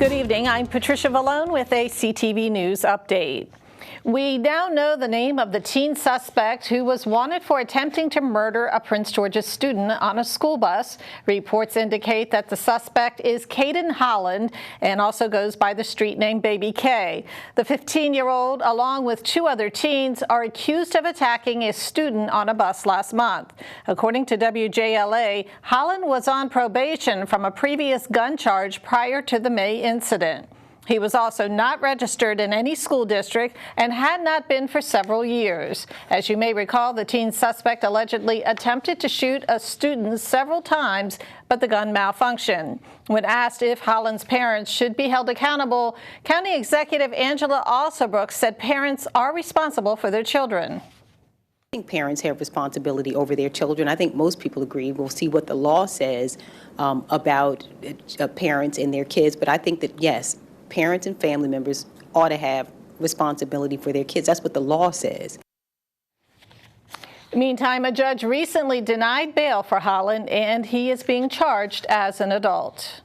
Good evening. I'm Patricia Vallone with a CTV News update. We now know the name of the teen suspect who was wanted for attempting to murder a Prince George's student on a school bus. Reports indicate that the suspect is Caden Holland and also goes by the street name Baby K. The 15-year-old, along with two other teens, are accused of attacking a student on a bus last month. According to WJLA, Holland was on probation from a previous gun charge prior to the May incident. He was also not registered in any school district and had not been for several years. As you may recall, the teen suspect allegedly attempted to shoot a student several times, but the gun malfunctioned. When asked if Holland's parents should be held accountable, County Executive Angela Alsobrooks said parents are responsible for their children. I think parents have responsibility over their children. I think most people agree. We'll see what the law says about parents and their kids, but I think that, yes, parents and family members ought to have responsibility for their kids. That's what the law says. Meantime, a judge recently denied bail for Holland, and he is being charged as an adult.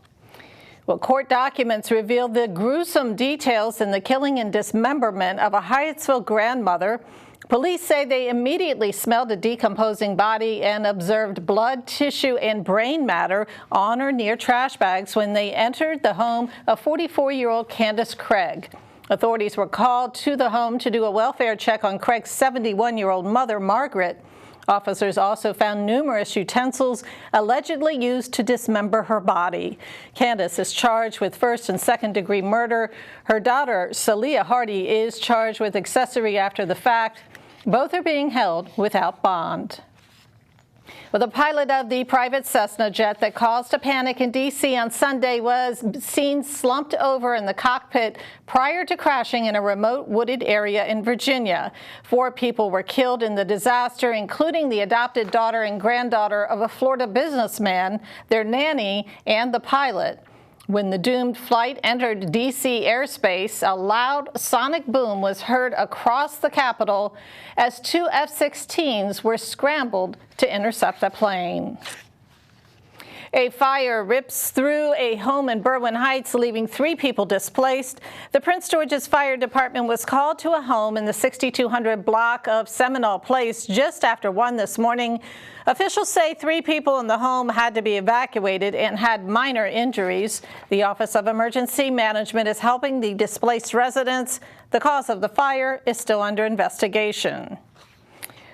Well, court documents reveal the gruesome details in the killing and dismemberment of a Hyattsville grandmother. Police say they immediately smelled a decomposing body and observed blood, tissue, and brain matter on or near trash bags when they entered the home of 44-year-old Candace Craig. Authorities were called to the home to do a welfare check on Craig's 71-year-old mother, Margaret. Officers also found numerous utensils allegedly used to dismember her body. Candace is charged with first and second degree murder. Her daughter, Celia Hardy, is charged with accessory after the fact. Both are being held without bond. Well, the pilot of the private Cessna jet that caused a panic in D.C. on Sunday was seen slumped over in the cockpit prior to crashing in a remote wooded area in Virginia. 4 people were killed in the disaster, including the adopted daughter and granddaughter of a Florida businessman, their nanny, and the pilot. When the doomed flight entered D.C. airspace, a loud sonic boom was heard across the Capitol as 2 F-16s were scrambled to intercept the plane. A fire rips through a home in Berwyn Heights, leaving 3 people displaced. The Prince George's Fire Department was called to a home in the 6200 block of Seminole Place just after 1 this morning. Officials say 3 people in the home had to be evacuated and had minor injuries. The Office of Emergency Management is helping the displaced residents. The cause of the fire is still under investigation.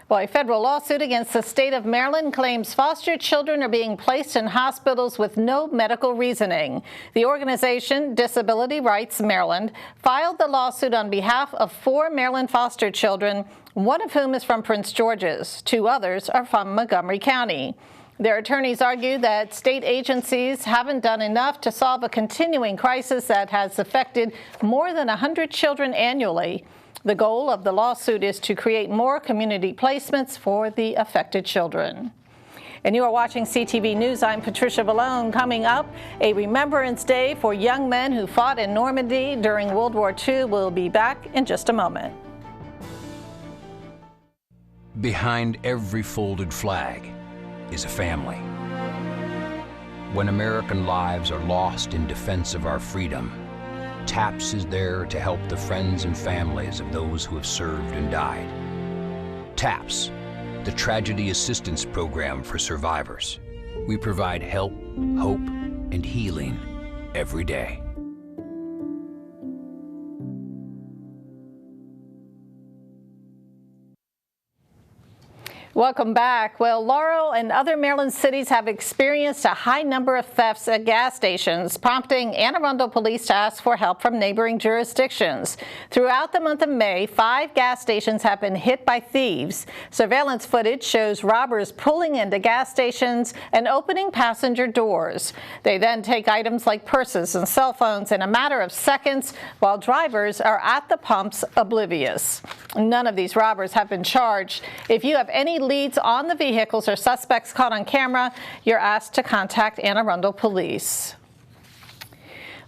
Well, a federal lawsuit against the state of Maryland claims foster children are being placed in hospitals with no medical reasoning. The organization, Disability Rights Maryland, filed the lawsuit on behalf of 4 Maryland foster children, one of whom is from Prince George's. 2 others are from Montgomery County. Their attorneys argue that state agencies haven't done enough to solve a continuing crisis that has affected more than 100 children annually. The goal of the lawsuit is to create more community placements for the affected children. And you are watching CTV News. I'm Patricia Vallone. Coming up, a Remembrance Day for young men who fought in Normandy during World War II. We'll be back in just a moment. Behind every folded flag is a family. When American lives are lost in defense of our freedom, TAPS is there to help the friends and families of those who have served and died. TAPS, the Tragedy Assistance Program for survivors. We provide help, hope, and healing every day. Welcome back. Well, Laurel and other Maryland cities have experienced a high number of thefts at gas stations, prompting Anne Arundel police to ask for help from neighboring jurisdictions. Throughout the month of May, 5 gas stations have been hit by thieves. Surveillance footage shows robbers pulling into gas stations and opening passenger doors. They then take items like purses and cell phones in a matter of seconds, while drivers are at the pumps oblivious. None of these robbers have been charged. If you have any leads on the vehicles or suspects caught on camera, you're asked to contact Anne Arundel Police.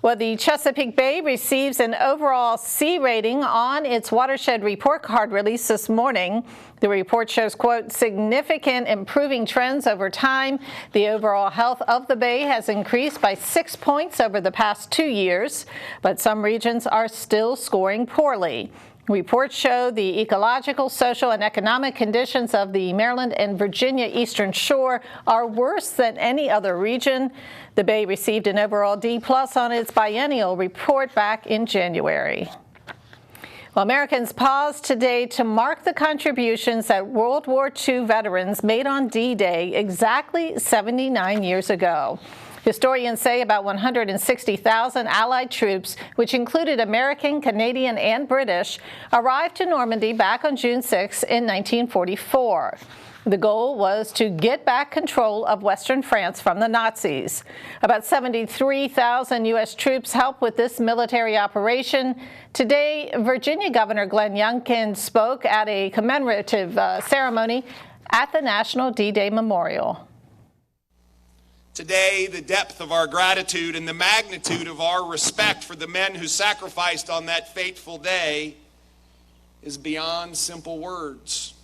Well, the Chesapeake Bay receives an overall C rating on its watershed report card released this morning. The report shows, quote, significant improving trends over time. The overall health of the bay has increased by 6 points over the past 2 years, but some regions are still scoring poorly. Reports show the ecological, social, and economic conditions of the Maryland and Virginia Eastern Shore are worse than any other region. The Bay received an overall D+ on its biennial report back in January. Well, Americans paused today to mark the contributions that World War II veterans made on D-Day exactly 79 years ago. Historians say about 160,000 Allied troops, which included American, Canadian, and British, arrived to Normandy back on June 6 in 1944. The goal was to get back control of Western France from the Nazis. About 73,000 U.S. troops helped with this military operation. Today, Virginia Governor Glenn Youngkin spoke at a commemorative ceremony at the National D-Day Memorial. Today, the depth of our gratitude and the magnitude of our respect for the men who sacrificed on that fateful day is beyond simple words.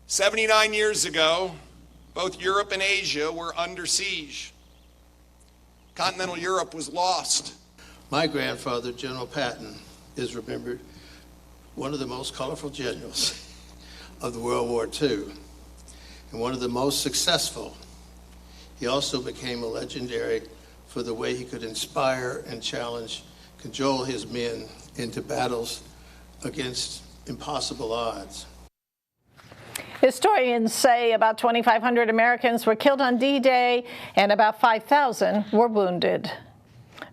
79 years ago, both Europe and Asia were under siege. Continental Europe was lost. My grandfather, General Patton, is remembered one of the most colorful generals of the World War II and one of the most successful. He also became a legendary for the way he could inspire and challenge, cajole his men into battles against impossible odds. Historians say about 2,500 Americans were killed on D-Day and about 5,000 were wounded.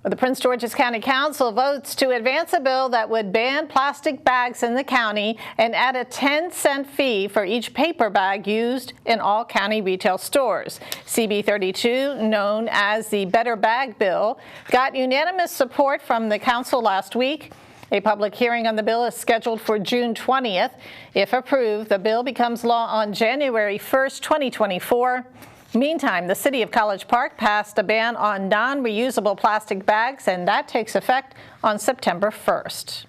The Prince George's County Council votes to advance a bill that would ban plastic bags in the county and add a 10-cent fee for each paper bag used in all county retail stores. CB 32, known as the Better Bag Bill, got unanimous support from the council last week. A public hearing on the bill is scheduled for June 20th. If approved, the bill becomes law on January 1st, 2024. Meantime, the city of College Park passed a ban on non-reusable plastic bags, and that takes effect on September 1st.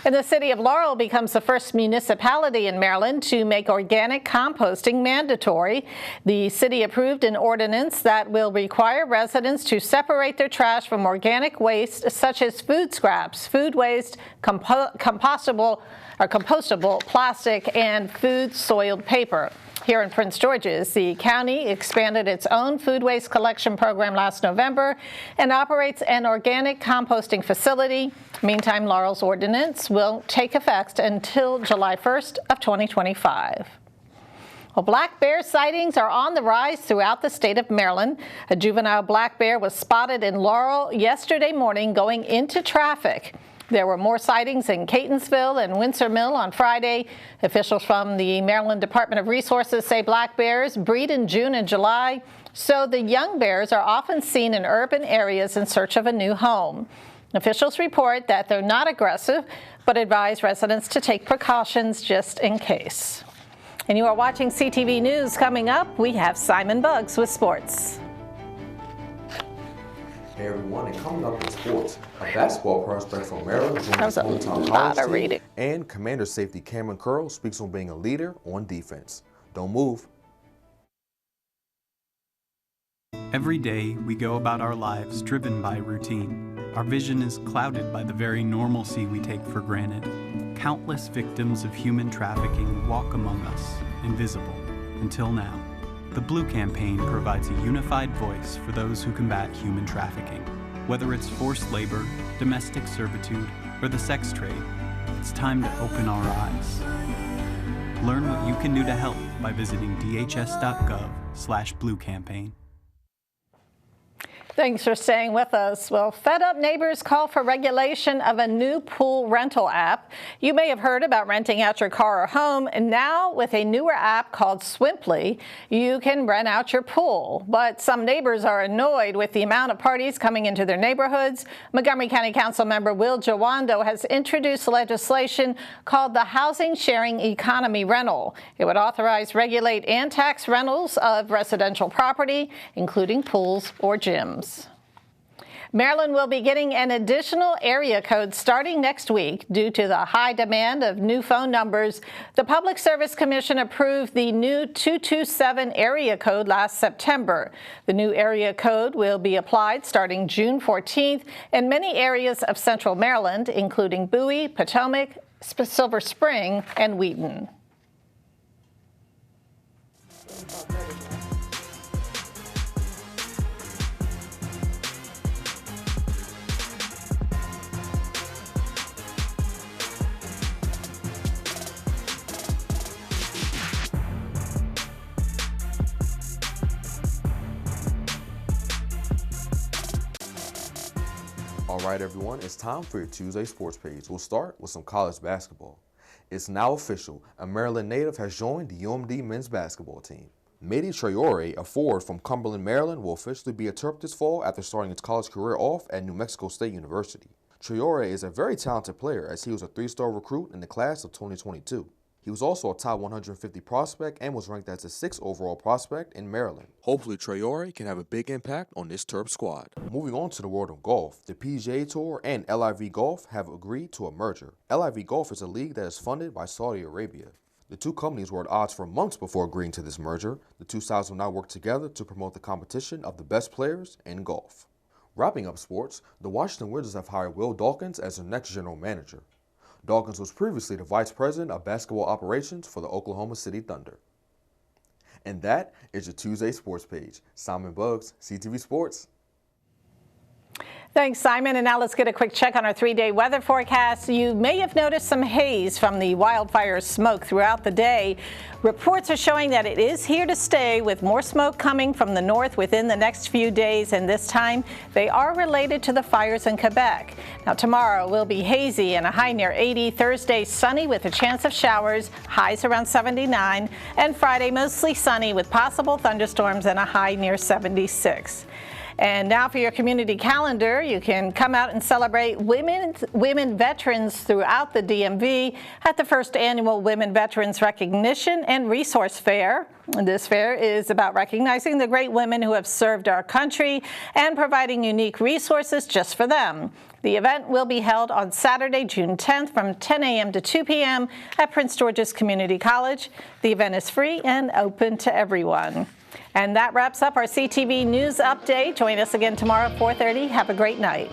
And the city of Laurel becomes the first municipality in Maryland to make organic composting mandatory. The city approved an ordinance that will require residents to separate their trash from organic waste such as food scraps, food waste, compostable plastic, and food soiled paper. Here in Prince George's, the county expanded its own food waste collection program last November and operates an organic composting facility. Meantime, Laurel's ordinance will take effect until July 1st of 2025. Well, black bear sightings are on the rise throughout the state of Maryland. A juvenile black bear was spotted in Laurel yesterday morning going into traffic. There were more sightings in Catonsville and Windsor Mill on Friday. Officials from the Maryland Department of Resources say black bears breed in June and July, so the young bears are often seen in urban areas in search of a new home. Officials report that they're not aggressive, but advise residents to take precautions just in case. And you are watching CTV News. Coming up, we have Simon Buggs with sports. Hey everyone, and coming up in sports, a basketball prospect from Maryland joins his hometown lot of college reading. team, and Commander safety Cameron Curl speaks on being a leader on defense. Don't move. Every day, we go about our lives driven by routine. Our vision is clouded by the very normalcy we take for granted. Countless victims of human trafficking walk among us, invisible, until now. The Blue Campaign provides a unified voice for those who combat human trafficking. Whether it's forced labor, domestic servitude, or the sex trade, it's time to open our eyes. Learn what you can do to help by visiting dhs.gov/bluecampaign. Thanks for staying with us. Well, fed up neighbors call for regulation of a new pool rental app. You may have heard about renting out your car or home, and now with a newer app called Swimply, you can rent out your pool. But some neighbors are annoyed with the amount of parties coming into their neighborhoods. Montgomery County Council member Will Jawando has introduced legislation called the Housing Sharing Economy Rental. It would authorize, regulate, and tax rentals of residential property, including pools or gyms. Maryland will be getting an additional area code starting next week due to the high demand of new phone numbers. The Public Service Commission approved the new 227 area code last September. The new area code will be applied starting June 14th in many areas of central Maryland, including Bowie, Potomac, Silver Spring, and Wheaton. All right, everyone, it's time for your Tuesday sports page. We'll start with some college basketball. It's now official. A Maryland native has joined the UMD men's basketball team. Mady Traore, a forward from Cumberland, Maryland, will officially be a Terp this fall after starting his college career off at New Mexico State University. Traore is a very talented player as he was a 3-star recruit in the class of 2022. He was also a top 150 prospect and was ranked as a 6th overall prospect in Maryland. Hopefully Traore can have a big impact on this Terp squad. Moving on to the world of golf, the PGA Tour and LIV Golf have agreed to a merger. LIV Golf is a league that is funded by Saudi Arabia. The two companies were at odds for months before agreeing to this merger. The two sides will now work together to promote the competition of the best players in golf. Wrapping up sports, the Washington Wizards have hired Will Dawkins as their next general manager. Dawkins was previously the vice president of basketball operations for the Oklahoma City Thunder. And that is your Tuesday sports page. Simon Buggs, CTV Sports. Thanks, Simon. And now let's get a quick check on our 3-day weather forecast. You may have noticed some haze from the wildfire smoke throughout the day. Reports are showing that it is here to stay, with more smoke coming from the north within the next few days, and this time they are related to the fires in Quebec. Now tomorrow will be hazy and a high near 80. Thursday sunny with a chance of showers, highs around 79, and Friday mostly sunny with possible thunderstorms and a high near 76. And now for your community calendar, you can come out and celebrate women veterans throughout the DMV at the first annual Women Veterans Recognition and Resource Fair. This fair is about recognizing the great women who have served our country and providing unique resources just for them. The event will be held on Saturday, June 10th from 10 a.m. to 2 p.m. at Prince George's Community College. The event is free and open to everyone. And that wraps up our CTV News Update. Join us again tomorrow at 4:30. Have a great night.